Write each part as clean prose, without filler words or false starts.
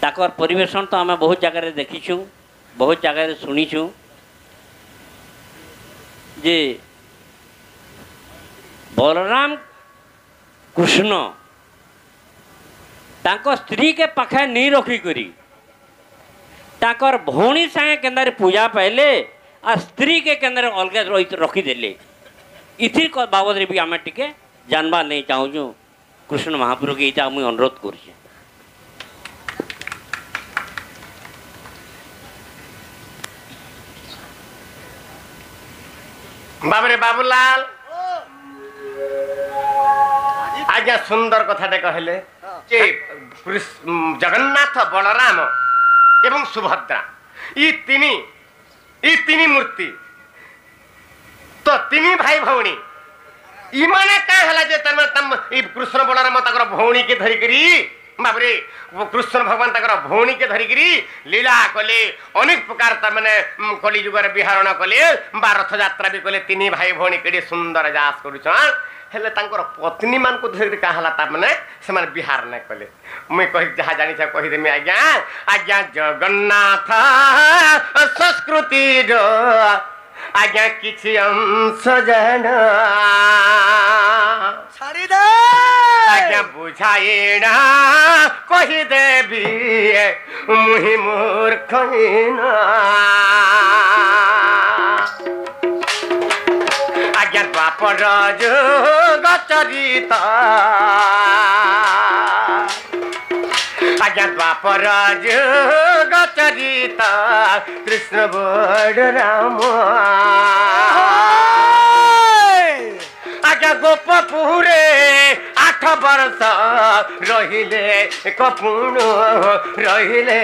ताकर परिवेशन तो आम बहुत जगह देखीचु बहुत जगह शुणीचु जे बलराम कृष्ण तांको स्त्री के पाखे नहीं रखिकी ताकर भौणी संगे केंद्र पूजा पाइले आ स्त्री के केंद्र अलग रखीदे इथिर बाबद भी आम टे जानवा नहीं चाहूँ कृष्ण महाप्रभु के यहाँ मुझे अनुरोध कर बाबरे बाबूलाल आज्ञा सुंदर कथाटे कहले कि जगन्नाथ बलराम एवं सुभद्रा ई तीनी मूर्ति तो तीनी भाई भौणी इमाने क्या है जे तम कृष्ण बलराम तकर भौणी के धरिकरी बाबरे कृष्ण भगवान तकर भौणी के धरिकरी लीला कले अनेक प्रकार तमने कली जुगर विहरण कले बा रथ यात्रा भी कले तीन भाई भौणी केडे सुंदर जास करूछन हेले तांकर पत्नी मान को धरि का हला ता माने से माने बिहार न कले मैं कहि जहा जानि छ कहि देमी आज्ञा आज्ञा जगन्नाथ संस्कृति रो आज्ञा किछि अंश जान छाड़ी दे आज्ञा बुझाइना कहि देबी मुहि मूर्ख हिना आज्ञा द्वापर जुग चरित आज्ञा द्वापर जुग चरित कृष्ण बड़ राम आज्ञा गोपपुरे 8 वर्ष रहिले कपुण रहिले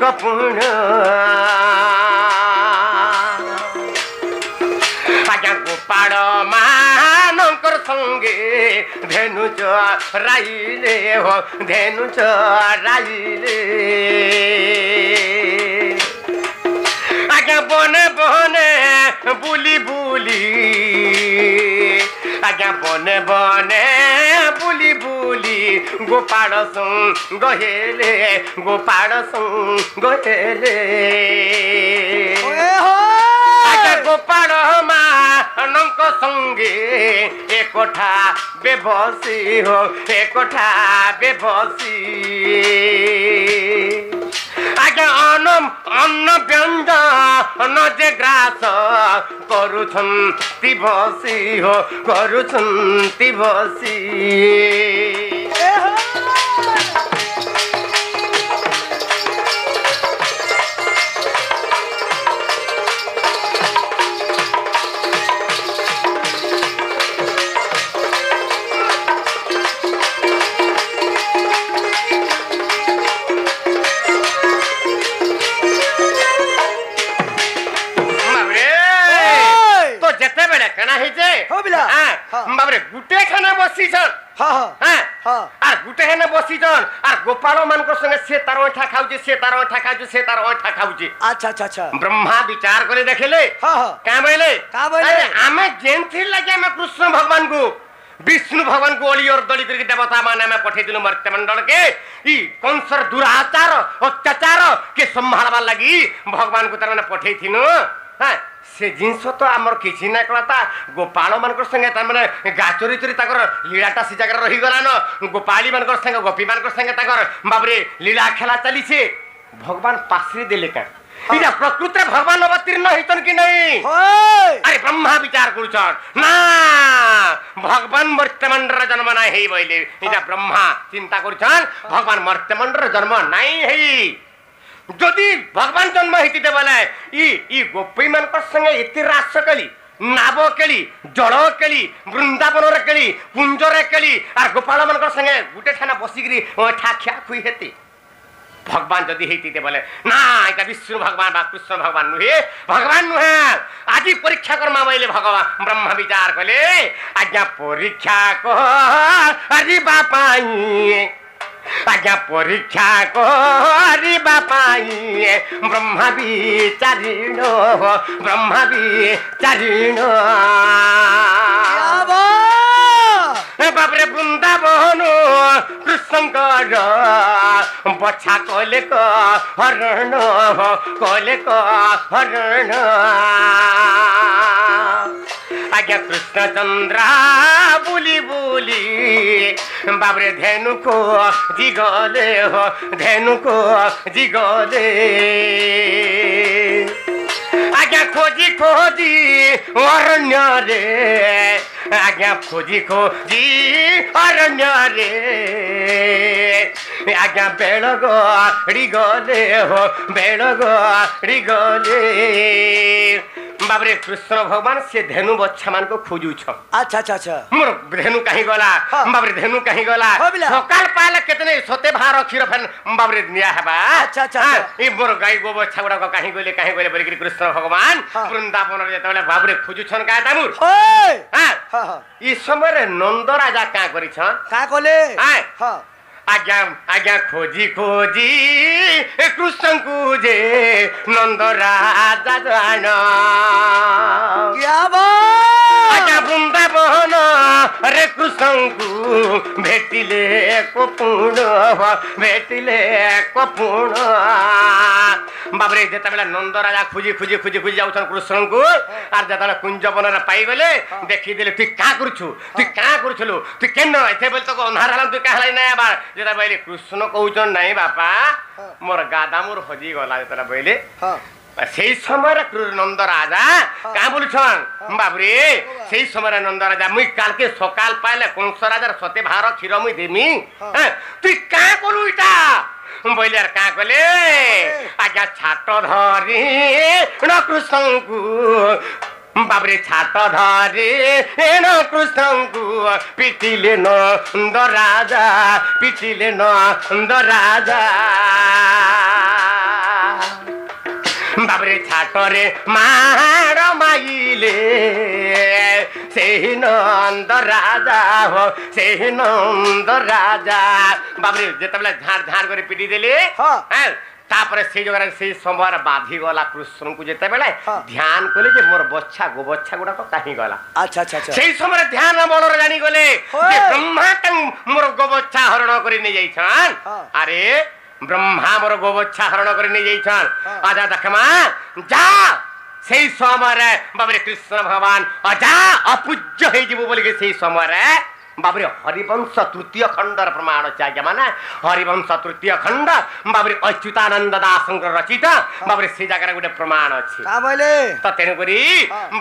कपुण आज्ञा गोपाल मानकर संगे धेनु चराइले हो धेनु चराइले आज्ञा बने बने बुली बुली आज्ञा बने बने बुली बुली गोपाल संग हेले गोपाल संग हेले गोपाल मानक संगे एकठा बेबसी हो एकठा बेबसी आज्ञा अन्न व्यंजन जे ग्रास करुछन्ति बसी हो करुछन्ति बसी बाबरे गुटे खाना बसी गुटे खाना बसी गोपाल मान संगे से तार ऐठा खाऊचे से तार ऐठा खाऊचे से तार ऐठा खाऊचे अच्छा अच्छा अच्छा ब्रह्मा विचार करे देखले क्या बोले अरे आमे जेंथि लगे आमे कृष्ण भगवान को विष्णु भगवान को ओली और दली करके देवता माने में पठे दिनु मर्त्य मंडल के ई कंसर दुराचार अत्याचार के संभालवा लगी भगवान को तरने पठे थिनु हां से जिनस तो आमर किछि ना कलाता गोपाल मानकर संगे त माने गाचोरी चोरी ताकर लीलाटा सी जगह रही गला न गोपाली मानकर संगे गोपी मानकर संगे ताकर बाबरे लीला खेला चली छे भगवान पासरी देले का इरा प्रकृत रे भगवान अवतीर्ण हितन कि नहीं अरे ब्रह्मा विचार करूछन ना भगवान मर्त्यमंडर जन्म नाही हेई बोले इरा ब्रह्मा चिंता करूछन भगवान मर्त्यमंडर जन्म नाही हेई जदि भगवान जन्म हेती बोले ई गोपी मान संगे इति रास कली नाव केली जल केली वृंदावन रे केली कुंज रे केली आर गोपाल मान संगे गुटे ठाना बसिकरी ठाख्या खुई हेती भगवान जदि हेती बोले ना इटा विष्णु भगवान बा कृष्ण भगवान नुहे भगवान नुहे आज परीक्षा करमा बोले भगवान ब्रह्म विचार कले आज्ञा परीक्षा को अरे बापाई आज्ञा परीक्षा करी बापाई ब्रह्मा विचारिण ब्रह्मा विचारिण बाबरे वृंदावन ବୃନ୍ଦାବନ କୃଷ୍ଣଙ୍କର ବଛା କଲେ ହରଣ କଲେ ହରଣ आज्ञा कृष्णचंद्रा बुली बुली बाबरे धेनु को जिगले हो धेनु को जिगले आज्ञा खोजी खोजी अरण्य रे आज्ञा खोजी खोजी अरण्य रे आज्ञा बेल गड़ी गले हो बेल गड़ी गले बाबरे कृष्ण भगवान से धेनु बच्चा मान को खोजू छ अच्छा अच्छा अच्छा मोर धेनु कहीं गला बाबरे धेनु कहीं गला सकाल पाले केतने सते भार खीर फन बाबरे निया हबा अच्छा अच्छा ई मोर गाय गो बच्चा गुडा को कहीं गले बोली कृष्ण भगवान वृंदावन रे तले बाबरे खोजू छन का तामुर ओए हां ई समय रे नंद राजा का करी छ का कोले हां आज्ञा आज्ञा खोजी खोजी कृष्ण को जे नंद राजा जान क्या बात आज्ञा वृंदावन रे कृष्ण को भेटिले कपूर्ण बाबरे जेता बेला नंद राजा खोजी खोजी खोजी खोजी जाउछन कृष्ण को आर जेता कुंज वन रे पाई गले देखि देले तू का करछु तू का करछलु तू केन एथे बोल तो अन्हार हला तू कहलाई ना बार जेता बैले कृष्ण कहउछन नाही बापा मोर गादा मोर हजी गला जेता बैले हां সেই সময় নন্দ রাজা কা বলছন বাবরে সেই সময় নন্দ রাজা মুই কালকে সকাল পাইলে কংস রাজার সতে ভার ক্ষীর মুই দেমি তুই কা করু এটা বইলে আর কা কলে আজ্ঞা ছাট ধরি কৃষ্ণଙ୍କୁ বাবরে ছাট ধরে কৃষ্ণଙ୍କୁ পিটিলে নন্দ রাজা बाबरे छाटरे मार माइले सेही नंद राजा हो सेही नंद राजा बाबरे जेतबेला झाड़ झाड़ करे पिटी देले हां तापरे से जगह से समर बाधी गला कृष्ण को जेतबेला ध्यान कले जे मोर बच्चा गो बच्चा गुडा को काहे गला अच्छा अच्छा अच्छा सेही समय ध्यान बलर जानी गले जे ब्रह्मा तंग मोर गो बच्चा हरण करी नै जाइछन अरे ब्रह्मा मोर गोबच्छा हरण कर नहीं जाइछन आजा देखमा जा सेही समय रे बाबरे कृष्ण भगवान आजा अपूज्य हे जीव बोली के सेही समय रे बाबरे हरिवंश तृतीय खंडर प्रमाण चाहिए माने हरिवंश तृतीय खंड बाबरे अच्युतानंद दास रचित बाबरे से जगह गोटे प्रमाण अछि का बोले त तेनु करी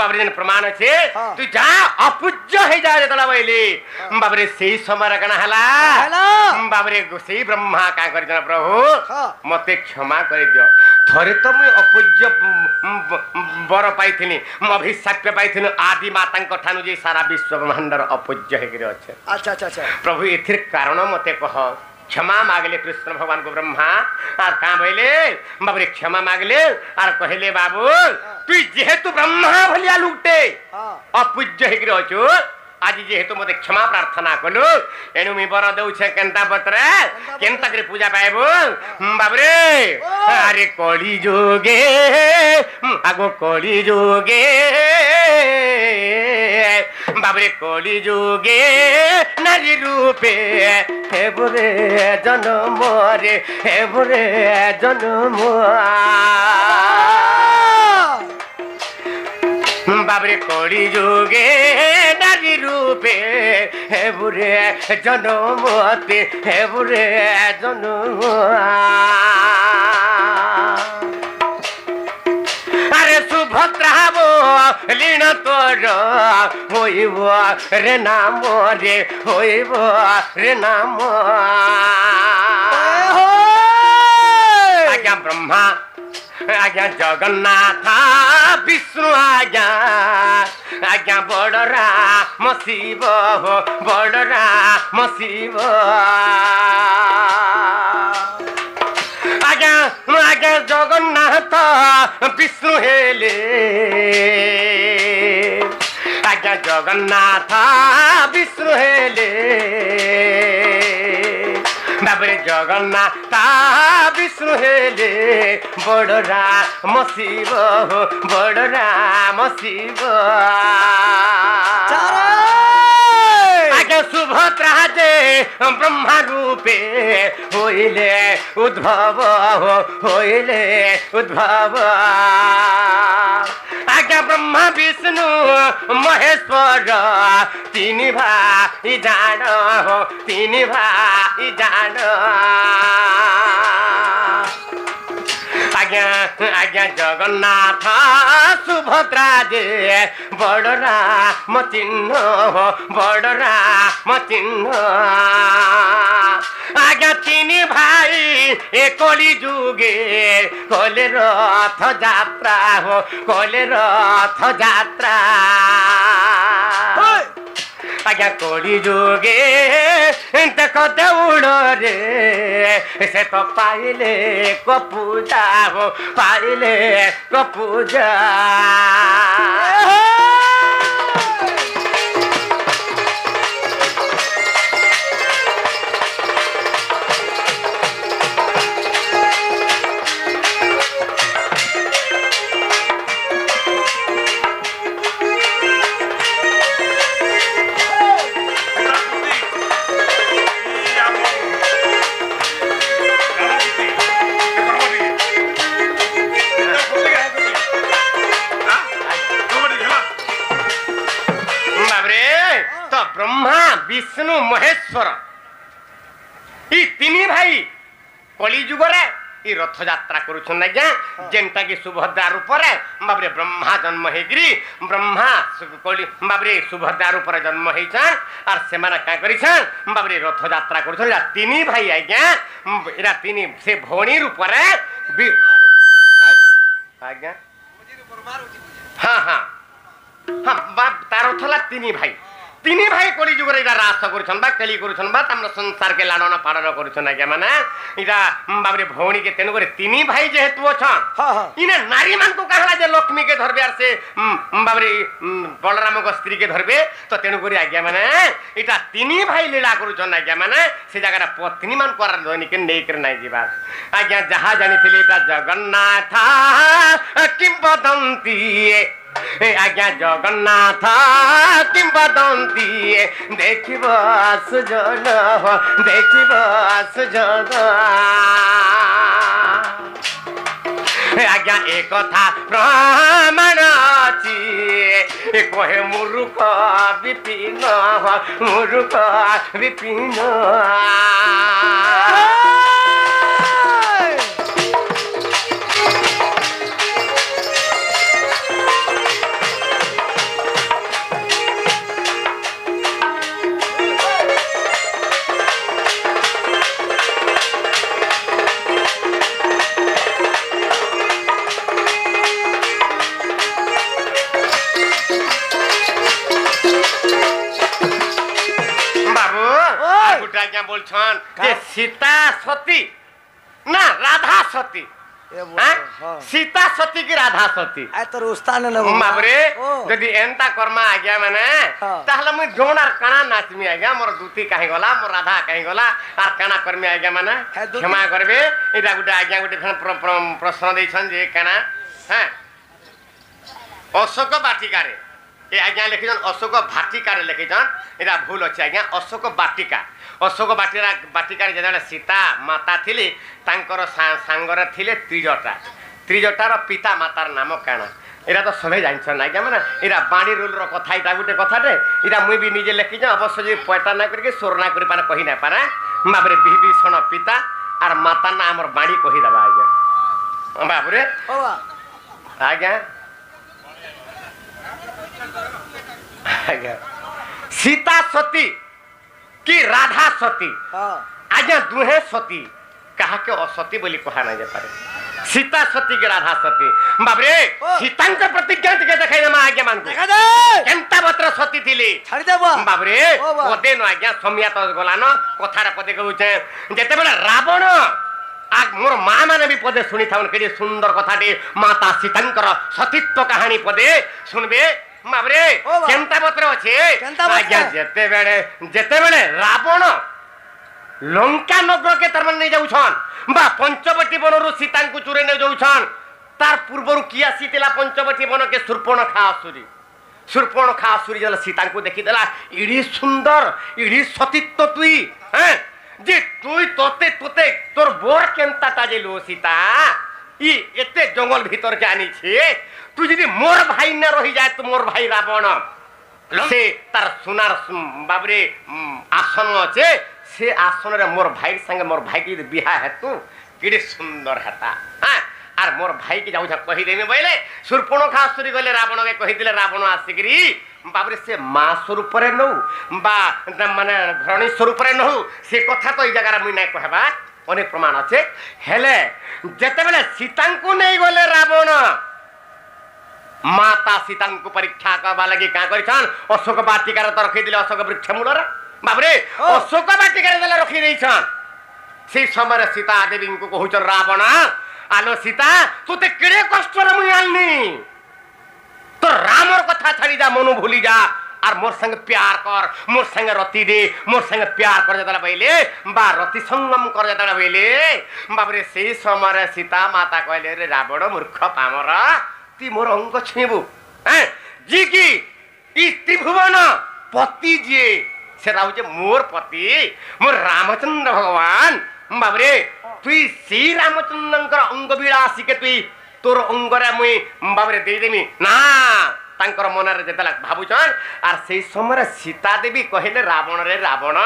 बाबरे जन प्रमाण अछि तू जा अपूज्य हे जा जतला बोली बाबरे सेही समय कना हला बाबरे सेही ब्रह्मा का कर जन प्रभु मते क्षमा कर दियो थरे तो मैं अपूज्य बर पाइथिनी म अभिशाप पाइथिनी आदि माता ठानु जे सारा विश्व ब्रह्मांडर अपूज्य हे गिरे अच्छा अच्छा अच्छा प्रभु एथिर कारण मते कह क्षमा मागले कृष्ण भगवान को ब्रह्मा आर का भइले बाबरे क्षमा मागले आर कहले बाबू तू जेहेतु ब्रह्मा भलिया लुटे अपूज्य हे गिरे अछु आज जेहेतु मते क्षमा प्रार्थना कलु एनु मी बर दउ छे केनता पत्र केनता करे पूजा पाएबो बाबरे अरे कली जोगे आगो कली जोगे बाबरे कली जोगे नारी रूपे हे बुरे जन्म रे हे बुरे जन्म बाबरे कली जोगे नारी रूपे हे बुरे जन्मते हे बुरे जन्म अरे सुभद्रा बो लीन तोर होइब रे नाम रे होइब रे नाम आज्ञा ब्रह्मा आज्ञा जगन्नाथ विष्णु आज्ञा आज्ञा बड़रा मसीब हो बड़रा मसीब आज्ञा आज्ञा जगन्नाथ विष्णु हेले आज्ञा जगन्नाथ विष्णु हेले बाबरे जगन्नाथ विष्णु हेले बड़रा मसीब हो बड़रा मसीब आज्ञा सुभद्रा जे ब्रह्मा रूपे होइले उद्भव होइले उद्भव आज्ञा ब्रह्मा विष्णु महेश्वर तीन भाई जान तीन भाई जान आज्ञा आज्ञा जगन्नाथ सुभद्रा जे बड़रा मचिन्ह बड़रा मचिन्ह आज्ञा तीन भाई एकली जुगे कले रथ यात्रा हो कले रथ यात्रा आज्ञा कली जुगे देख देउड़ रे से तो पाइले को पूजा हो पाइले को पूजा ब्रह्मा विष्णु महेश्वर ई तीन भाई कली जुगरे ई रथ यात्रा करुछन आज्ञा जेनटा की सुभद्रा रूप रे बाबरे ब्रह्मा जन्म हेगिरी ब्रह्मा कली बाबरे सुभद्रा रूप रे जन्म हेछन आर से माने का करिछन बाबरे रथ यात्रा करुछन या तीन भाई आज्ञा एरा तीन से भौणी रूप रे आज्ञा हां हां हां बाप तार थला तीन भाई कली जुगरे इरा रास करुछन बा कली करुछन बा तमरा संसार के लालन पालन करुछन आज्ञा माने इरा बाबरे भौणी के तेनु करे तीन भाई जेहेतु अछन इने नारी मान को कहला जे लक्ष्मी के धरबे आर से बाबरे बलराम को स्त्री के धरबे तो तेनु करे आज्ञा माने इटा तीन भाई लीला करुछन आज्ञा माने से जगह पत्नी मान को धनी के नै कर नै जीवा आज्ञा जहा जानिथिले इटा जगन्नाथ किंवदंती आज्ञा जगन्नाथ किंवदंती देखिब सुजन आज्ञा एक कथा प्रमाण अछि कहे मूर्ख विपिन बोलछन जे सीता सती ना राधा सती सीता सती की राधा सती आ तोर उस्तान न बाबरे यदि एंता कर्मा आज्ञा माने ताहले मुई जोणार काना नाचमी आज्ञा मोर दूती काहे गला मोर राधा काहे गला आर काना कर्मी आज्ञा माने क्षमा करबे एटा गुटे आज्ञा गुटे प्रश्न दैछन जे काना हैं अशोक बाटिकारे ए आज्ञा लिखिछन अशोक भाटिकारे लिखिछन एटा भूल अछि आज्ञा अशोक बाटिका बाटिकार जेदा सीता माता थिली तांकर सांगरे थिले त्रिजटार पिता मातार नाम काना एरा तो सभे जानछन आज्ञा माने एरा बाणी रूल रो कथा इटा गुटे कथाटे एरा मुई भी निजे लिखि जा अवश्य जे पयटा ना करके सोर ना करि पाना कहि ना पारा बाबरे विभीषण पिता आर माता ना हमर बाणी कहि दबा आज्ञा बाबरे आज्ञा आज्ञा सीता सती कि राधा सती आज्ञा दुहे सती कहा के असती बोली कहा ना पारे सीता सती के राधा सती बाबरे सीतांक प्रतिज्ञा के देखाई दमा आज्ञा मान देखा दे केनता बत्र सती थिली छाड़ी देबो बाबरे ओदे न आज्ञा समिया तो गलानो कथार पदे कहउछे जेते बेला रावण आग मोर मां माने भी पदे सुनी थाउन केडी सुंदर कथाटी माता सीतांकर सतीत्व कहानी पदे सुनबे बाबरे केनता बत्र अछि आज्ञा जेते बेले रावण लंका नगर के तरमन नहीं जाउछन बा पंचवटी बनरु सीता को चुरे नहीं जाउछन तार पूर्वरु किया सीतेला पंचवटी बन के सुर्पणखा असुरी सुर्पणखा आसुरी जल सीता को देखीदेला इड़ी सुंदर इड़ी सतीत्व तुई हैं जे तुई तोते तोते तोर बोर केनता ताजे लो सीता ई एते जंगल भीतर के आनी छे तू यदि मोर भाई न रही जाए तो मोर भाई रावण से तार सुनार बाबरे आसन अच्छे से आसन रे मोर भाई संगे मोर भाई की बिहा है तू किड़े सुंदर हेता हां आर मोर भाई के जाऊ कही देमी बोले सुर्पणखा आसुरी गले रावण के कही दिले रावण आसिकरी बाबरे से मां स्वरूप रे नौ बा माने घरणी स्वरूप रे नौ से कथा तो ई जगह मुई नै कहबा अनेक प्रमाण अच्छे हेले जेते बेले सीता को नहीं गले रावण माता सीता को परीक्षा करवा लगी क्या करिछन अशोक वाटिका तो रखी दिले अशोक वृक्ष मूल रे बाबरे अशोक वाटिका रे रखी देछन से समय सीता देवी को कहउछन रावण आलो सीता तू ते केड़े कष्ट रे मुई आलनी तो रामर कथा छाड़ी जा मनु भूली जा और मोर संग प्यार कर मोर संग रति दे मोर संग प्यार कर जतला पहिले बा रति संगम कर जतला पहिले बाबरे से समय सीता माता कहले रे रावण मूर्ख पामर ती मोर अंग छेबु हैं जी की ई त्रिभुवन पति जे से राउजे मोर पति मोर रामचंद्र भगवान बाबरे तुई श्री रामचंद्रंकर अंग विलासी के तुई तोर अंगरे मुई बाबरे दे देमी ना तांकर मनरे जेतला भाबुछन आर से समय सीता देवी कहले रावण रे रावण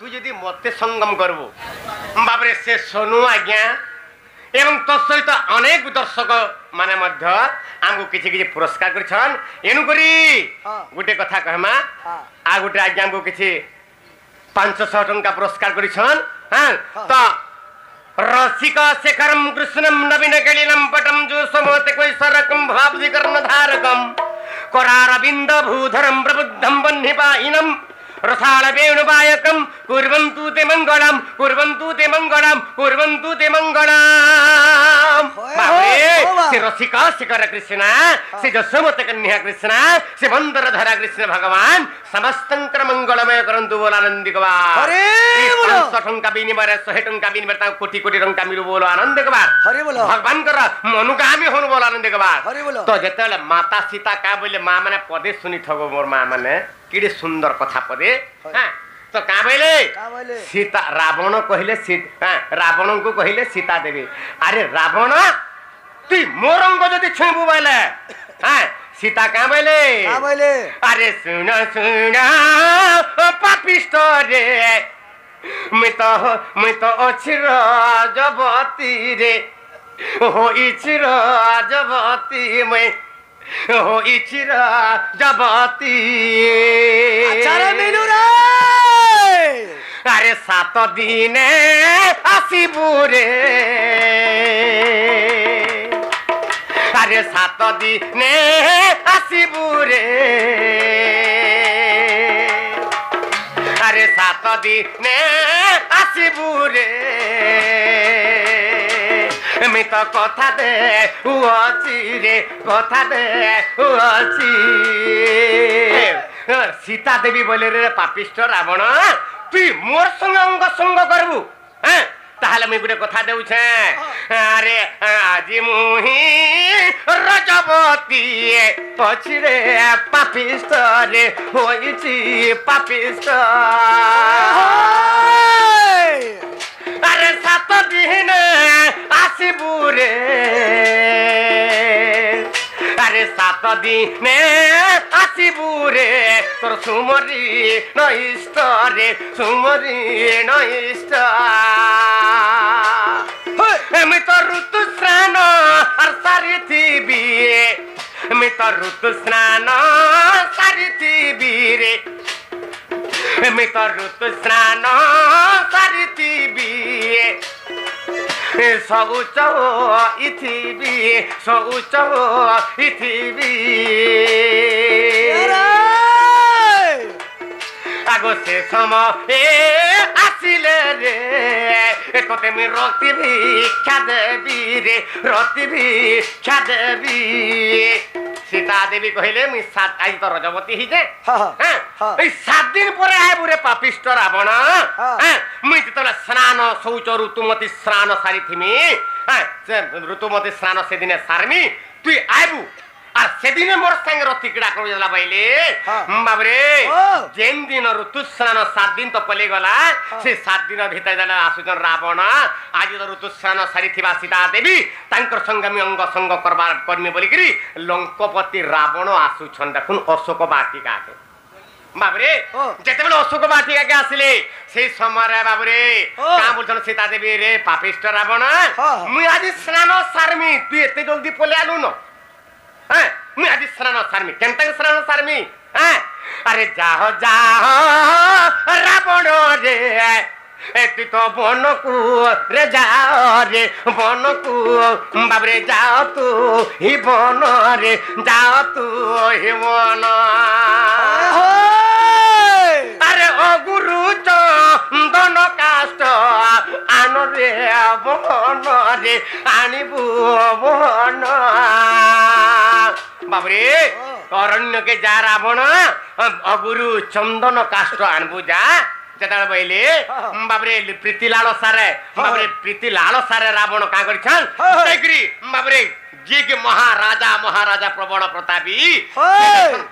तू यदि मते संगम करबो बाबरे से सोनु आज्ञा एवं तो सहित अनेक दर्शक माने मध्य आमको किछि किछि पुरस्कार करछन एनु करी गुटे कथा कहमा आ गुटे आज्ञा आमको किछि 500 टंका पुरस्कार करछन हां तो रसिक शेखरम कृष्णम नवीन कलिलम पटम जो समोते कोई सरकम भावधि कर्ण धारकम करारविंद भूधरम प्रबुद्धम वह्निपाहिनम रसाल वेणुवायकम कुर्वन्तु ते मंगलम कुर्वन्तु ते मंगलम कुर्वन्तु ते मंगलम बाबरे से रसिका शिखर कृष्ण से जसोमत कन्या कृष्ण से बंदर धरा कृष्ण भगवान समस्तंकर मंगलमय करंतु बोल आनंद गवार अरे 500 टंका बिनिमय 100 टंका बिनिमय ता कोटी कोटी टंका मिलु बोलो आनंद गवार हरे बोलो भगवान कर मनुगामी होन बोल आनंद गवार हरे बोलो तो जेतेले माता सीता का बोले मां माने पदे सुनी थगो मोर मां माने किड़े सुंदर कथा पदे हां तो का बोले सीता रावण कहले सीता रावण को कहले सीता देवी अरे रावण तू मोर अंग जदि छुबु बोले हां सीता का बोले अरे सुन सुन पापिष्ट रे मैं तो अछि राजवती रे हो इछि राजवती मैं हो इछि राजवती आचार्य मिलु रे अरे 7 दिन आसीबु रे अरे 7 दिन आसीबु रे अरे 7 दिन आसीबु रे मैं तो कथा दे उची रे कथा दे उची सीता देवी बोले रे पापिष्ट रावण तू मोर संग अंग संग करबू हैं ताहले मैं गुटे कथा देउ छे अरे आज मुही रजवती पछरे पापिष्ट रे होइची पापिष्ट अरे 7 दिन आसीबू रे अरे 7 दिन आसीबू रे तोर सुमरी नइष्ट रे सुमरी नइष्ट मैं तो ऋतु स्नान और सारी थी मैं तो ऋतु स्नान सारी थी रे मैं तो ऋतु स्नान सारी थी शौच इथिबी शौच इथिबी आगो से समय आसिले रे तोते मैं रति भिक्षा देवी रे रति भिक्षा देवी सीता देवी कहले मैं 7 आज तो रजवती ही जे हां 7 दिन परे आबु रे पापिष्ट रावण हां मुई तो स्नान शौच ऋतुमती स्नान सारी थिमी हां ऋतुमती स्नान से दिन सारमी तू आबु আর সেদিনে মোর সাঙ্গে রতি কিড়া করে দেলা পাইলে বাবরে যেন দিন ঋতুস্নান 7 দিন তো পলে গলা সে 7 দিন ভিতরে দেলা আসুচন রাবণ আজ তো ঋতুস্নান সারিথিবা সীতা দেবী তাঙ্কর সঙ্গে আমি অঙ্গ সঙ্গ করবার কর্মী বলি করি লঙ্কপতি রাবণ আসুছন দেখুন অশোক বাটিকাকে বাবরে যেতেবেলে অশোক বাটিকাকে আসলে সেই সময় বাবরে কা বলছন সীতা দেবী রে পাপিষ্ট রাবণ মুই আজ স্নান সারমি তুই এতে জলদি পলে আলু ন হ্যাঁ মুই আজ স্নান সারমি কেনতা স্নান সারমি হ্যাঁ আরে যাহ যাহ রাবণ রে তুই তো বনকু রে যাও রে বনকু বাবরে যাও তু হি বন রে যাও তু হি বন আরে ও গুরু চন্দন কাষ্ট আন রে বন রে আনিবু বন বাবরে অরণ্যকে যা রাবণ অগুরু চন্দন কাষ্ট আনবু যা যেটা বইলে বাবরে প্রীতি লালসারে বাবরে প্রীতি লালসারে রাবণ কা করিছন দেখরি বাবরে যে কি মহারাজা প্রবল প্রতাপী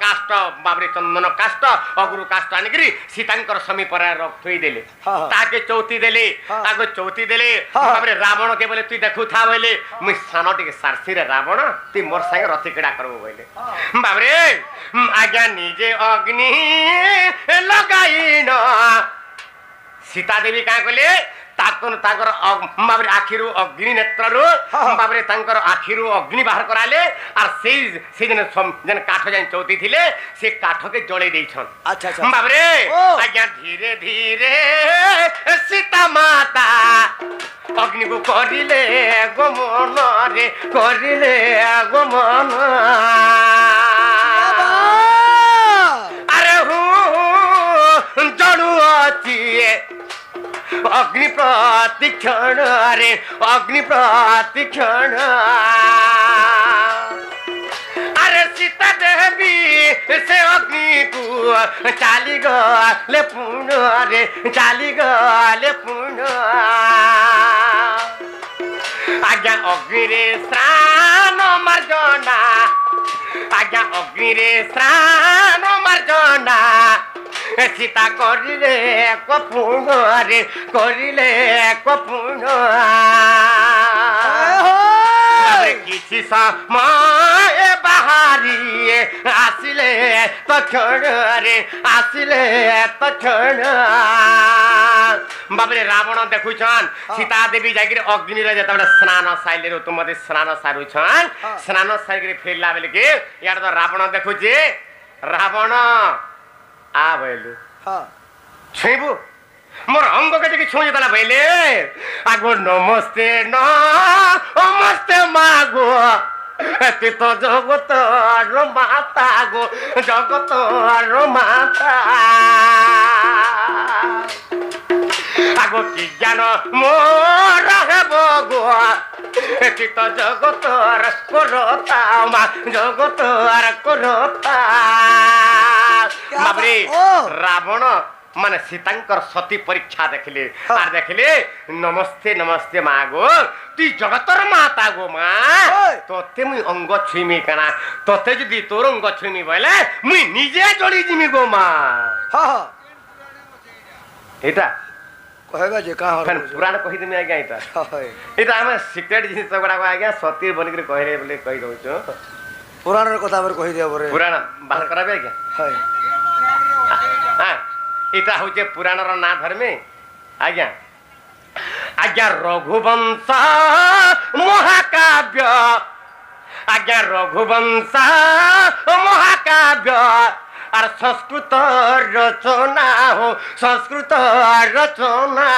কাষ্ট বাবরে চন্দন কাষ্ট অগুরু কাষ্ট আনিকি সীতাঙ্কর সমীপরে থই দেলে তাকে চৌতি দেলে বাবরে রাবণ কে বলে তুই দেখু থা বইলে মুই সান টিকে সারছি রে রাবণ তুই মোর সাথে রথি কিড়া করবো বইলে বাবরে আজ্ঞা নিজে অগ্নি লগাইন সীতা দেবী কা কলে তাকর বাবরে আখিরু অগ্নি নেত্ররু বাবরে তাঙ্কর আখিরু অগ্নি বাহার করালে আর সেই যেন কাঠ যেন চৌতি থিলে সে কাঠকে জলাই দেইছন আচ্ছা আচ্ছা বাবরে আজ্ঞা ধীরে ধীরে সীতা মাতা অগ্নিকু করিলে গমন রে করিলে গমন আরে জড়ু অছি অগ্নি প্রতিক্ষণ রে অগ্নি প্রতিক্ষণ আরে সীতা দেবী সে অগ্নি কু চালি গলে পুণ রে চালি গলে পুণ আজ্ঞা অগ্নিরে স্নান মার্জনা আজ্ঞা অগ্নিরে স্নান মার্জনা সীতা করিলে কপুণ রে করিলে কপুণ কিছু সময় বাহারিয়ে আসিলে তক্ষণ রে আসিলে তক্ষণ বাবরে রাবণ দেখুছন সীতা দেবী যাই অগ্নিরে যেতবে স্নান সাইলে তোমাদের স্নান সারুছন স্নান সারিকি ফেরলা বেলকে ইয়ার তো রাবণ দেখুছে রাবণ আ বইলু ছুঁইবু মোর অঙ্গকে দেখি ছুঁই দেলা বইলে আগো নমস্তে নমস্তে মাগো তুই তো জগত মাতা গো জগত মাতা আগো কি জান মোর হেব গো তুই তো জগত করতা মা জগত করতা বাবরে রাবণ মানে সীতাঙ্কর সতী পরীক্ষা দেখিলে আর দেখিলে নমস্তে নমস্তে মা গো তুই জগতর মাতা গো মা তোতে মুই অঙ্গ ছুইমি কানা তোতে যদি তোর অঙ্গ ছুইমি বলে মুই নিজে জড়ি জিমি গো মা এটা কহেবা যে কা হল পুরাণ কহি দিমি আজ্ঞা এটা আমার সিক্রেট জিনিস গুড়া আজ্ঞা সতীর বনিকি কহিরে বলে কহি দউছ পুরাণের কথা আবার কহি দিও বরে পুরাণ বাহার করাবে আজ্ঞা হ্যাঁ এটা হচ্ছে পুরাণর না ধর্মে আজ্ঞা আজ্ঞা রঘুবংশ মহাকাব্য আজ্ঞা রঘুবংশ মহাকাব্য আর সংস্কৃত রচনা হো সংস্কৃত রচনা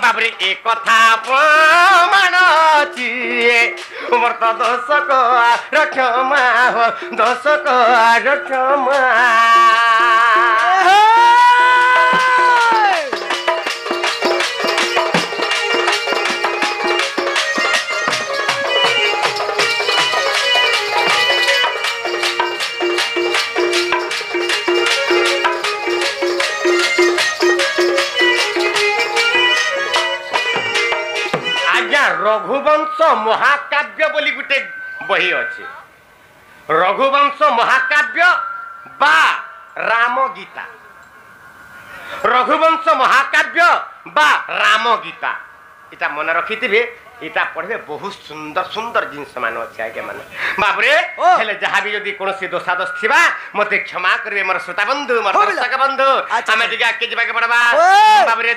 বাবরে এ কথা প্রমাণ ଅଛି ମୋର ତ ଦୋଷକ ରକ୍ଷମା ହୋ ଦୋଷକ ରକ୍ଷମା रघुवंश महाकाव्य बोली गुटे बही अच्छे रघुवंश महाकाव्य बा राम गीता रघुवंश महाकाव्य बा राम गीता इटा मन रखी इटा पढ़े बहुत सुंदर सुंदर जिनस मान अच्छे आज्ञा मान बाबरे हेले जहाँ भी यदि कौन दोषादोष थिबा मते क्षमा करिवे मोर श्रोता बंधु मोर दर्शक बंधु आमे दिगा के जिबा के पड़बा बाबरे।